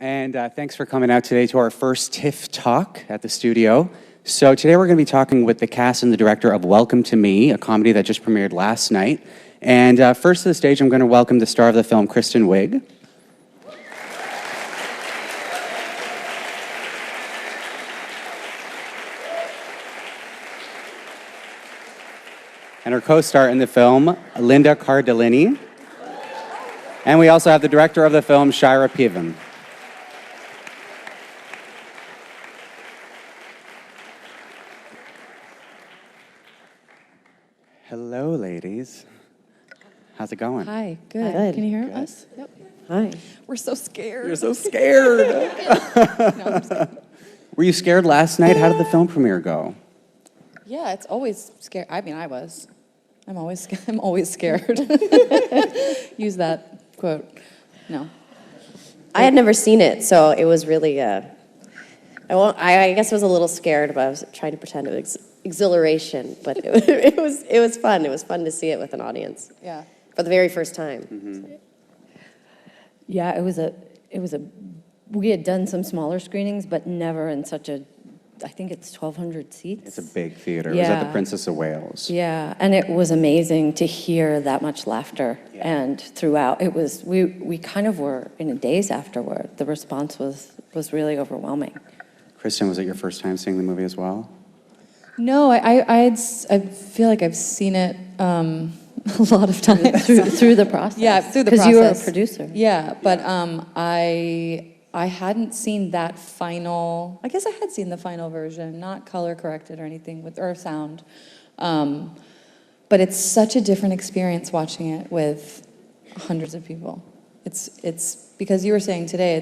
And thanks for coming out today to our first TIFF talk at the studio. So today we're going to be talking with the cast and the director of Welcome to Me, a comedy that just premiered last night. And first to the stage, I'm going to welcome the star of the film, Kristen Wigg. And her co-star in the film, Linda Cardellini. And we also have the director of the film, Shira Piven. Hello, ladies. How's it going? Hi, good. Good. Can you hear Good. us? Yep. Hi. We're so scared. You're so scared. No, I'm just kidding. Were you scared last night? How did the film premiere go? Yeah, it's always scary. I mean, I was. I'm always scared. Use that quote. No. I had never seen it, so it was really, I guess I was a little scared, but I was trying to pretend it was exhilaration, but it was fun. It was fun to see it with an audience. Yeah. For the very first time. Mm-hmm. Yeah, we had done some smaller screenings, but never in such a, I think it's 1,200 seats. It's a big theater. It was at the Yeah. Princess of Wales. Yeah, and it was amazing to hear that much laughter. Yeah. And throughout, it was, we kind of were in a daze afterward. The response was really overwhelming. Kristen, was it your first time seeing the movie as well? No, I feel like I've seen it a lot of times. Through the process. Yeah, through the Because process. you were a producer. Yeah, but I hadn't seen that final. I guess I had seen the final version, not color corrected or anything or sound. But it's such a different experience watching it with hundreds of people. It's because you were saying today,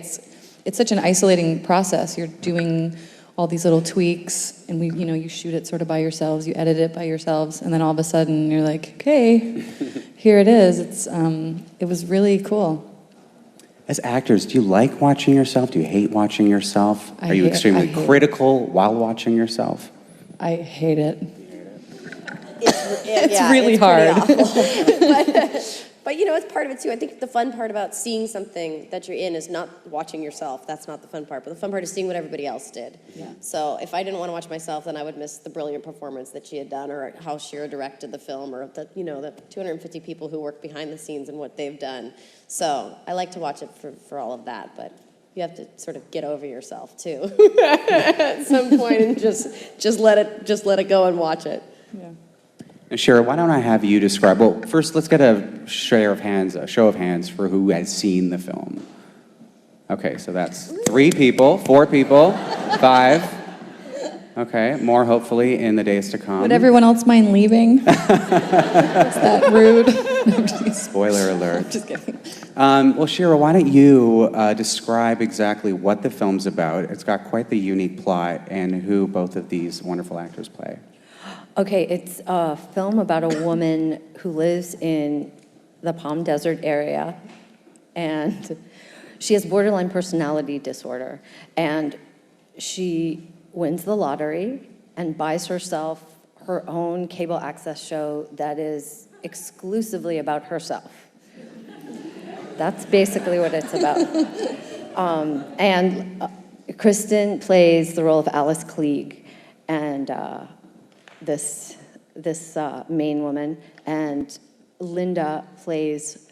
it's such an isolating process. You're doing all these little tweaks, and you shoot it sort of by yourselves, you edit it by yourselves, and then all of a sudden you're like, okay, here it is. It was really cool. As actors, do you like watching yourself? Do you hate watching yourself? Are you I extremely hate it. critical while watching yourself? I hate it. It's really hard. But it's part of it too. I think the fun part about seeing something that you're in is not watching yourself. That's not the fun part. But the fun part is seeing what everybody else did. Yeah. So if I didn't want to watch myself, then I would miss the brilliant performance that she had done, or how Shira directed the film, or the 250 people who work behind the scenes and what they've done. So I like to watch it for all of that, but you have to sort of get over yourself too at some point and just let it go and watch it. Yeah. And Shira, why don't I have you describe, well, first let's get a show of hands for who has seen the film. Okay, so that's 3 people, 4 people, 5. Okay, more hopefully in the days to come. Would everyone else mind leaving? Is that rude? No, I'm just kidding. Spoiler alert. Just kidding. Well, Shira, why don't you describe exactly what the film's about? It's got quite the unique plot, and who both of these wonderful actors play. Okay, it's a film about a woman who lives in the Palm Desert area, and she has borderline personality disorder, and she wins the lottery and buys herself her own cable access show that is exclusively about herself. That's basically what it's about. And Kristen plays the role of Alice Klieg, and this main woman, and Linda plays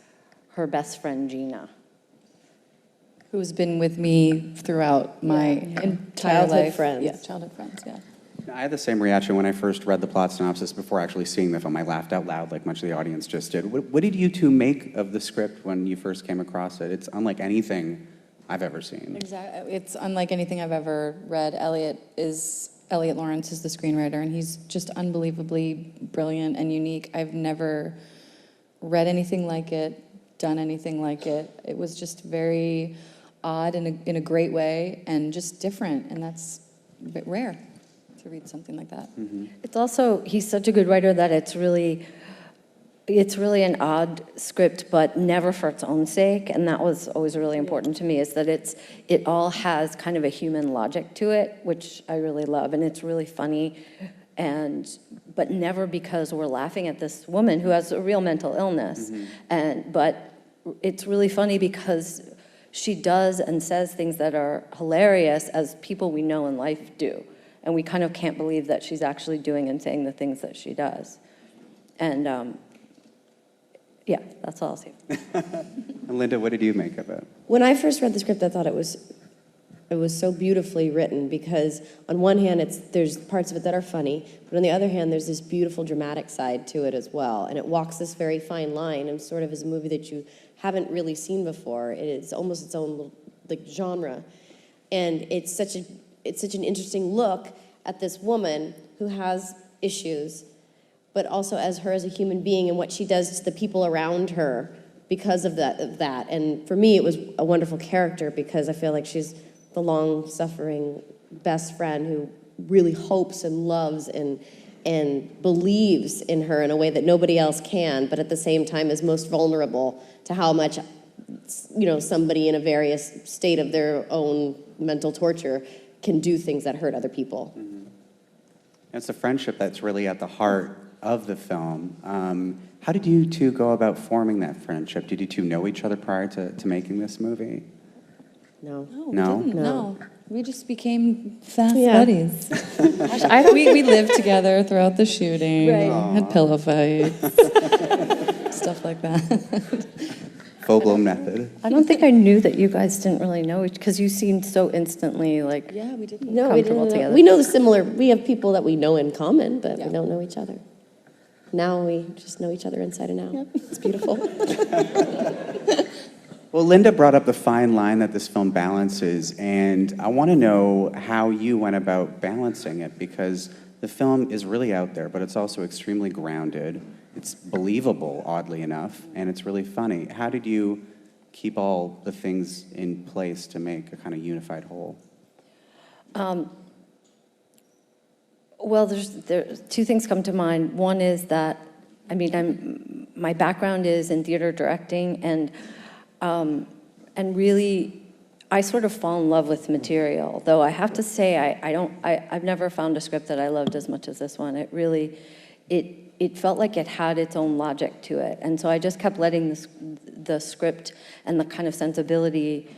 her best friend Gina. Who's been with me throughout my entire Childhood life. friends. Yeah, childhood friends, yeah. I had the same reaction when I first read the plot synopsis before actually seeing the film. I laughed out loud like much of the audience just did. What did you two make of the script when you first came across it? It's unlike anything I've ever seen. Exactly. It's unlike anything I've ever read. Elliot Lawrence is the screenwriter, and he's just unbelievably brilliant and unique. I've never read anything like it, done anything like it. It was just very odd in a great way, and just different, and that's a bit rare to read something like that. Mm-hmm. It's also, he's such a good writer that it's really an odd script, but never for its own sake, and that was always really important to me, is that it all has kind of a human logic to it, which I really love, and it's really funny, but never because we're laughing at this woman who has a real mental illness, but it's really funny because she does and says things that are hilarious as people we know in life do. And we kind of can't believe that she's actually doing and saying the things that she does. And yeah, that's all I'll say. And Linda, what did you make of it? When I first read the script, I thought it was so beautifully written because on one hand, there's parts of it that are funny, but on the other hand, there's this beautiful dramatic side to it as well. And it walks this very fine line and sort of is a movie that you haven't really seen before. It is almost its own little, like, genre. And it's such an interesting look at this woman who has issues, but also as a human being and what she does to the people around her because of that. And for me, it was a wonderful character because I feel like she's the long-suffering best friend who really hopes and loves and believes in her in a way that nobody else can, but at the same time is most vulnerable to how much, somebody in a various state of their own mental torture can do things that hurt other people. Mm-hmm. It's a friendship that's really at the heart of the film. How did you two go about forming that friendship? Did you two know each other prior to making this movie? No. No? We didn't. No. We just became fast Yeah. buddies. we lived together throughout the shooting, had pillow fights, stuff like that. Full-blown method. I don't think I knew that you guys didn't really know each, because you seemed so instantly like Yeah, we didn't. No, we comfortable didn't. together. We know we have people that we know in common, but we don't know each other. Now we just know each other inside and out. It's beautiful. Well, Linda brought up the fine line that this film balances, and I want to know how you went about balancing it, because the film is really out there, but it's also extremely grounded. It's believable, oddly enough, and it's really funny. How did you keep all the things in place to make a kind of unified whole? Well, there's two things come to mind. One is that, my background is in theater directing, and really, I sort of fall in love with material. Though I have to say, I've never found a script that I loved as much as this one. It really, it felt like it had its own logic to it, and so I just kept letting the script and the kind of sensibility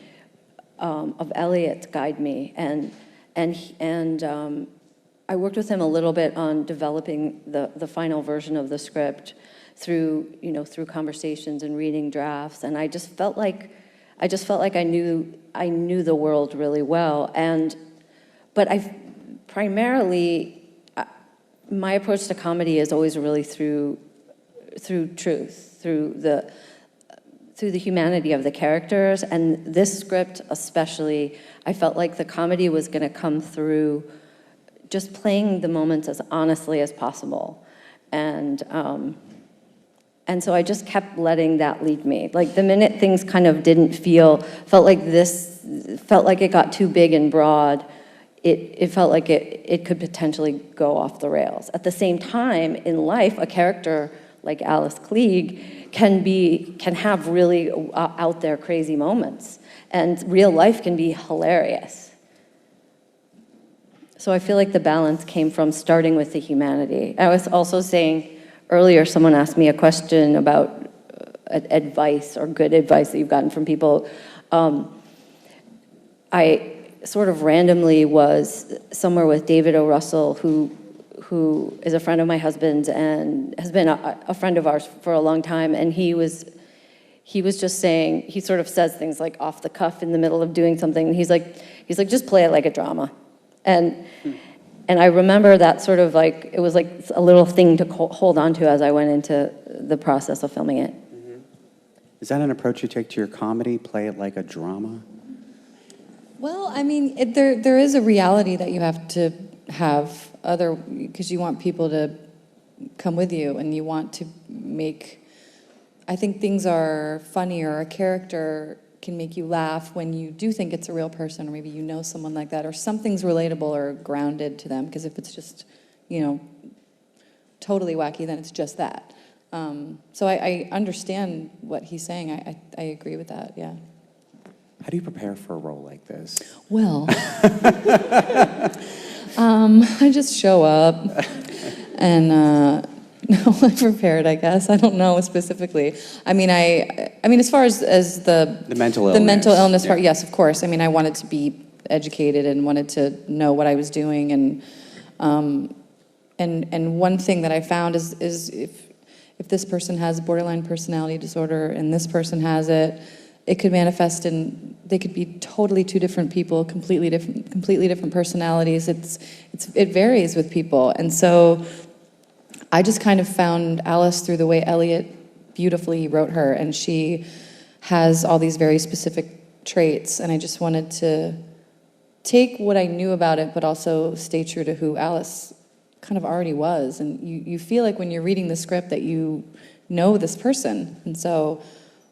of Elliot guide me, and I worked with him a little bit on developing the final version of the script through conversations and reading drafts, and I just felt like I knew the world really well, but my approach to comedy is always really through truth, through the humanity of the characters, and this script especially, I felt like the comedy was going to come through just playing the moments as honestly as possible, and so I just kept letting that lead me. Like the minute things kind of felt like it got too big and broad, it felt like it could potentially go off the rails. At the same time, in life, a character like Alice Klieg can have really out there crazy moments, and real life can be hilarious. So I feel like the balance came from starting with the humanity. I was also saying earlier, someone asked me a question about advice or good advice that you've gotten from people. I sort of randomly was somewhere with David O. Russell, who is a friend of my husband's and has been a friend of ours for a long time, and he was just saying, he sort of says things like off the cuff in the middle of doing something. He's like, just play it like a drama. And I remember that sort of like, it was like a little thing to hold on to as I went into the process of filming it. Mm-hmm. Is that an approach you take to your comedy, play it like a drama? Well, there is a reality that you have to have because you want people to come with you, and you want to make, I think things are funny, or a character can make you laugh when you do think it's a real person, or maybe you know someone like that, or something's relatable or grounded to them, because if it's just, totally wacky, then it's just that. So I understand what he's saying. I agree with that, yeah. How do you prepare for a role like this? Well, I just show up, and No, I'm prepared, I guess. I don't know specifically. I mean, as far as the mental the mental illness, illness part, yeah. yes, of course. I mean, I wanted to be educated and wanted to know what I was doing, and one thing that I found is if this person has borderline personality disorder and this person has it, it could manifest in, they could be totally two different people, completely different personalities. It varies with people, and so I just kind of found Alice through the way Elliot beautifully wrote her, and she has all these very specific traits, and I just wanted to take what I knew about it, but also stay true to who Alice kind of already was. And you feel like when you're reading the script that you know this person, and so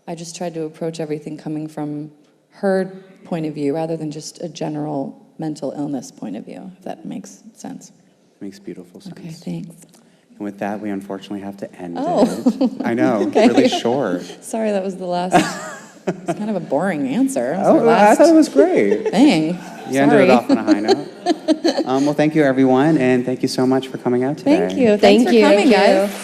I just tried to approach everything coming from her point of view rather than just a general mental illness point of view, if that makes sense. Makes beautiful sense. Okay, thanks. And with that, we unfortunately have to end Oh. it. I know, Okay. really short. Sorry, that was the last. It's kind of a boring answer. It was Oh, our last I thought it was great. thing. You ended it Sorry. off on a high note. Well, thank you, everyone, and thank you so much for coming out today. Thank you. Thank Thanks for you. coming, Thank you. guys.